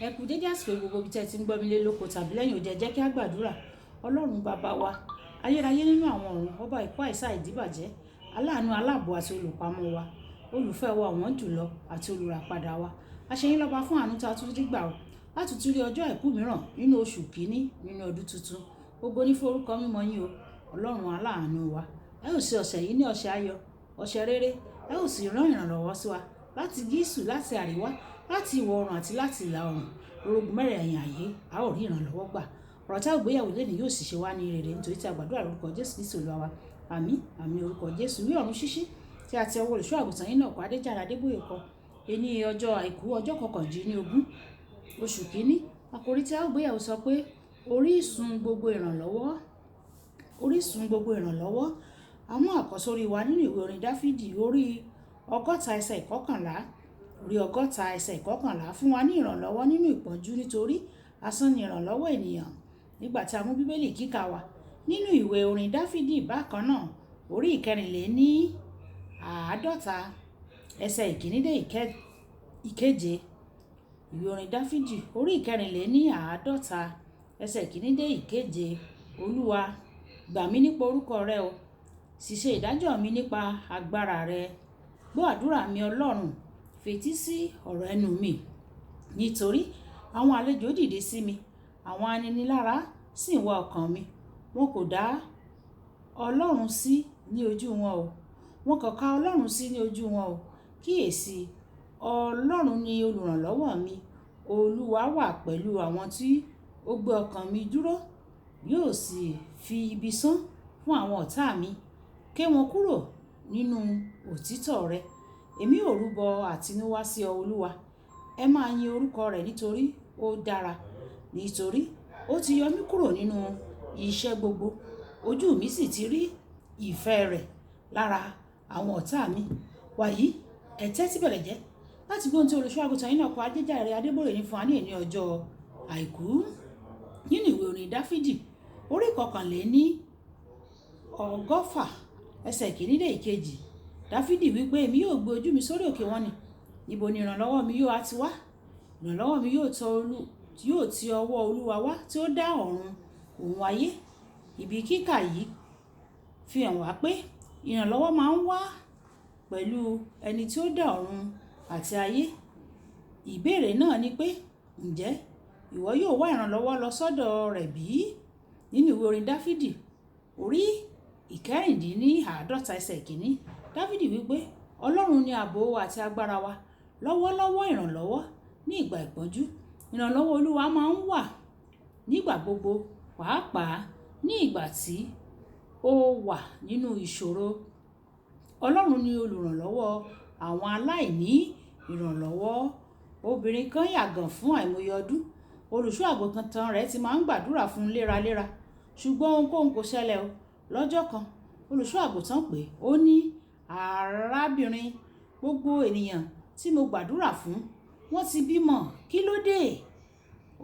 Ẹ kú dédé àsìkò gbogbo ibi tí ẹ ti ń gbọ́ mi lé lóko tàbí lẹ́yìn òde, jẹ́ kí á gbàdúrà. Ọlọ́run bàbá wa, ayérayé nínú àwọn ọ̀run, ọba ìkó àìsà ìdíbàjẹ́, aláàánú aláàbò àti olùpamọ́ wa, olùfẹ́ wa ọ̀wọ́n jùlọ àti olùràpadà wa. A ṣe yín lọ́ba fún àánú tá a tún rí gbà ó láti tún rí ọjọ́ àìkú mìíràn nínú oṣù kìíní nínú ọdún tuntun. Ògo ní fún orúkọ mímọ́ yín o, Ọlọ́run aláàánú wa. Ẹ ó ṣe ọ̀sẹ̀ yìí ní ọ̀sẹ̀ ayọ̀, ọ̀sẹ̀ rere. Ẹ ó sì rán ìrànlọ́wọ́ sí wa láti gíìsù, láti àríwá, láti ìwọ̀ oòrùn àti láti ìlà oòrùn. Orogun mẹ́rẹ̀ẹ̀rin ayé, a ó rí ìrànlọ́wọ́ gbà. Ọ̀rọ̀ tá ò gbéyàwó lẹ́nu yóò sì ṣe wá ní rere nítorí tí a gbàdúrà lórúkọ Jésù Kristi Olúwa wa. Àmín, àmín orúkọ Jésù. Ìwé ọ̀run ṣíṣí tí a ti ọwọ́ olùṣọ́ àgùntàn yín náà kọ Adéjàre Adébóyè kọ. Ení ọjọ́ àìkú ọjọ́ 19 oṣù kìíní. Àkòrí tí a ó gbéyàwó sọ pé orísun gbogbo ìrànlọ́wọ́. Orísun gbogbo ìrànlọ́wọ́. A mú àkọ́sórí wa nínú ìwé orin Dáfídì orí 100 ẹsẹ̀ 11. Orí 100 ẹsẹ̀ 11 fún wa ní ìrànlọ́wọ́ nínú ìpọ́njú nítorí asán ni ìrànlọ́wọ́ ènìyàn. Nígbà tí a mú bíbélì kíkà wa nínú ìwé orin Dáfídì bákan náà orí 54 ẹsẹ̀ 1 dé 7. Ìwé orin Dáfídì orí 54 ẹsẹ̀ 1 dé 7. Olúwa, gbà mí nípa orúkọ rẹ o, sì ṣe ìdájọ́ mi nípa agbára rẹ. Gbọ́ àdúrà mi Ọlọ́run, fetí sí ọ̀rọ̀ ẹnu mi. Nítorí àwọn àlejò dìde sí mi, àwọn aninilára sì ń wá ọkàn mi. Wọn kò dá Ọlọ́run sí ní ojú wọn o. Wọn kò ka Ọlọ́run sí ní ojú wọn o. Kíyèsí, Ọlọ́run ni olùrànlọ́wọ́ mi. Olúwa wà pẹ̀lú àwọn tí ó gbé ọkàn mi dúró. Yóò sì fi ibi sán fún àwọn ọ̀tá mi. Ké wọn kúrò nínú òtítọ́ rẹ. Èmi ò rúbọ àtinúwá sí ọ Olúwa. Ẹ máa yin orúkọ rẹ̀ nítorí ó dára. Nítorí ó ti yọ mí kúrò nínú iṣẹ́ gbogbo. Ojú mi sì ti rí ìfẹ́ rẹ̀ lára àwọn ọ̀tá mi. Wàyí, ẹ tẹ́tí bẹ̀lẹ̀ jẹ́ láti gbóhùn tí olùṣọ́ àgùntàn yín náà kọ Adéjàre Adébóyè ní fún wa ní ọjọ́ àìkú. Nínú ìwé orin Dáfídì orí 101 ẹsẹ̀ 1 dé 7. Dáfídì wípé èmi yóò gbé ojú mi sórí òkè wọn ni. Níbo ni ìrànlọ́wọ́ mi yóò àti wá? Ìrànlọ́wọ́ mi yóò ti ọwọ́ Olúwa wá tí ó dá ọ̀run òun ayé. Ibi kíkà yìí fi hàn wá pé ìrànlọ́wọ́ máa ń wá pẹ̀lú ẹni tí ó dá ọ̀run àti ayé. Ìbéèrè náà ni pé ǹjẹ́ ìwọ yóò wá ìrànlọ́wọ́ lọ sọ́dọ̀ rẹ̀ bí? Nínú ìwé orin Dáfídì orí 56 ẹsẹ̀ 1. Dáfídì wípé Ọlọ́run ni ààbò àti agbára wa lọ́wọ́lọ́wọ́ ìrànlọ́wọ́ ní ìgbà ìpọ́njú. Ìrànlọ́wọ́ Olúwa máa ń wà nígbà gbogbo, pàápàá ní ìgbà tí ó wà nínú ìṣòro. Ọlọ́run ni olùrànlọ́wọ́ àwọn aláìní ìrànlọ́wọ́. Obìnrin kan yàgàn fún àìmọye ọdún. Olùṣọ́ àgùntàn rẹ̀ ti máa ń gbàdúrà fún léraléra, ṣùgbọ́n ohunkóhun kò ṣẹlẹ̀ o. Lọ́jọ́ kan, olùṣọ́ àgùntàn pè ó ní, arábìnrin, gbogbo ènìyàn tí mo gbàdúrà fún wọ́n ti bímọ, kí ló dé?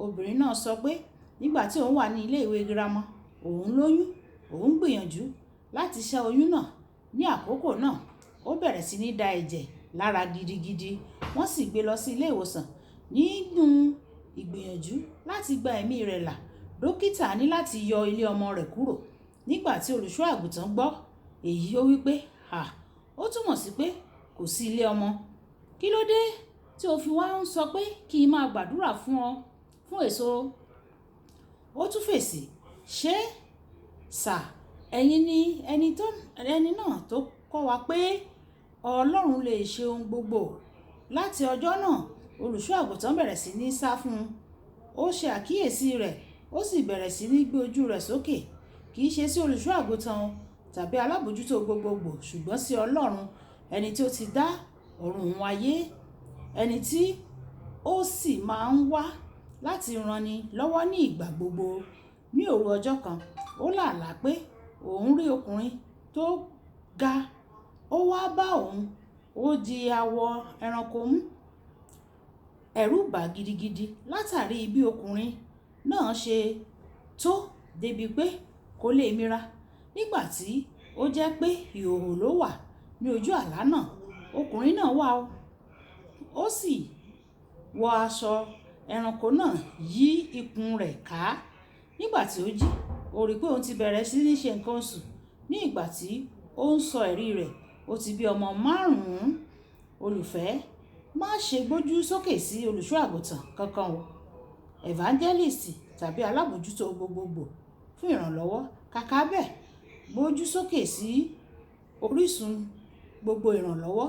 Obìnrin náà sọ pé nígbà tí òun wà ní ilé ìwé girama, òun lóyún, òun gbìyànjú láti ṣẹ́ oyún náà. Ní àkókò náà, ó bẹ̀rẹ̀ sí ní da ẹ̀jẹ̀ lára gidigidi. Wọ́n sì gbé lọ sí ilé ìwòsàn. Nínú ìgbìyànjú láti gba ẹ̀mí rẹ̀ là, dókítà ní láti yọ ilé ọmọ rẹ̀ kúrò. Nígbà tí olùṣọ́ àgùntàn gbọ́ èyí, ó wípé, ó túmọ̀ sí pé kò sí ilé ọmọ. Kí ló dé tí o fi wá ń sọ pé kí n máa gbàdúrà fún ọ fún èso? Ó tún fèsì, ṣé sà, ẹ̀yin ni ẹni náà tó kọ́ wa pé Ọlọ́run lè ṣe ohun gbogbo. Láti ọjọ́ náà, olùṣọ́ àgùntàn bẹ̀rẹ̀ sí ní sá fún un. Ó ṣe àkíyèsí rẹ̀, ó sì bẹ̀rẹ̀ sí ní gbé ojú rẹ̀ sókè. Kì í ṣe sí olùṣọ́ àgùntàn tàbí alábòjútó gbogbogbò, ṣùgbọ́n sí Ọlọ́run, ẹni tí ó ti dá ọ̀run òun ayé, ẹni tí ó sì máa ń wá láti ranni lọ́wọ́ ní ìgbà gbogbo. Ní òru ọjọ́ kan, ó làálàá pé òun rí ọkùnrin tó ga. Ó wá bá òun, ó di awọ ẹranko mú. Ẹ̀rù bà gidigidi látàrí bí ọkùnrin náà ṣe tó débi pé kò lè mira. Nígbà tí ó jẹ́ pé ìhòòhò ló wà ní ojú àlá náà, ọkùnrin náà wà ó sì wọ aṣọ ẹranko náà yí ikùn rẹ̀ ká. Nígbà tí ó jí, ó rí pé òun ti bẹ̀rẹ̀ sí ní ṣe nǹkan oṣù. Ní ìgbà tí ó ń sọ ẹ̀rí rẹ̀, ó ti bí ọmọ 5. Olùfẹ́, má ṣe gbójú sókè sí olùṣọ́ àgùntàn kankan o, evangelist tàbí alábòjútó gbogbogbò fún ìrànlọ́wọ́. Kàkà bẹ́ẹ̀, gbójú sókè sí orísun gbogbo ìrànlọ́wọ́.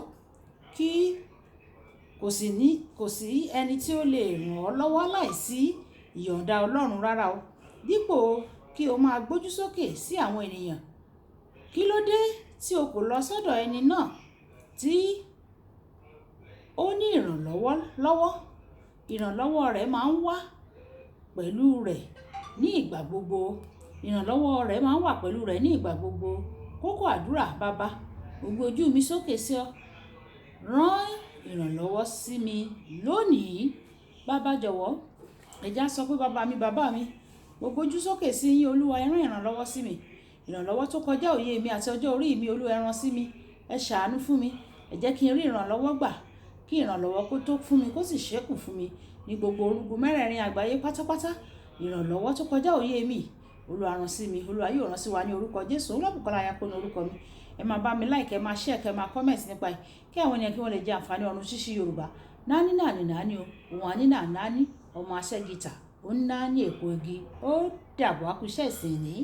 Kò sí ẹni tí ó lè ràn ọ́ lọ́wọ́ láìsí ìyọ̀ǹda Ọlọ́run rárá o. Dípò kí o máa gbójú sókè sí àwọn ènìyàn, kí ló dé tí o kò lọ sọ́dọ̀ ẹni náà tí ó ní ìrànlọ́wọ́? Ìrànlọ́wọ́ rẹ̀ máa ń wà pẹ̀lú rẹ̀ ní ìgbà gbogbo. Ìrànlọ́wọ́ rẹ̀ máa ń wà pẹ̀lú rẹ̀ ní ìgbà gbogbo. Kókó àdúrà: Baba, mo gbé ojú mi sókè sí ọ. Rán ìrànlọ́wọ́ sí mi lónìí. Baba jọ̀wọ́, ẹja sọ pé bàbá mi, mo gbójú sókè sí yín Olúwa, ẹ rán ìrànlọ́wọ́ sí mi. Ìrànlọ́wọ́ tó kọjá òye mi àti ọjọ́ orí mi, Olúwa ẹ rán sí mi. Ẹ ṣàánú fún mi. Ẹ jẹ́ kí n rí ìrànlọ́wọ́ gbà, kí ìrànlọ́wọ́ kó tó fún mi, kó sì ṣẹ́kù fún mi ní gbogbo orúgun mẹ́rẹ̀ẹ̀rin àgbáyé pátápátá. Ìrànlọ́wọ́ tó kọjá òye mi, Olúwa rán sí mi. Olúwa yóò rán sí wa ní orúkọ Jésù. Olúbùkọ́lá Ayákónú orúkọ mi. Ẹ máa bá mi like, ẹ máa share, ẹ máa comment nípa ẹ̀, kí àwọn ènìyàn kí wọ́n lè jẹ àǹfààní ọ̀run ṣíṣí Yorùbá. Náání o, òun àní náání, ọmọ aṣẹ́gìtà, ó ń náání èpo igi. Ó dàbọ̀, a kú iṣẹ́ ìsìn ní.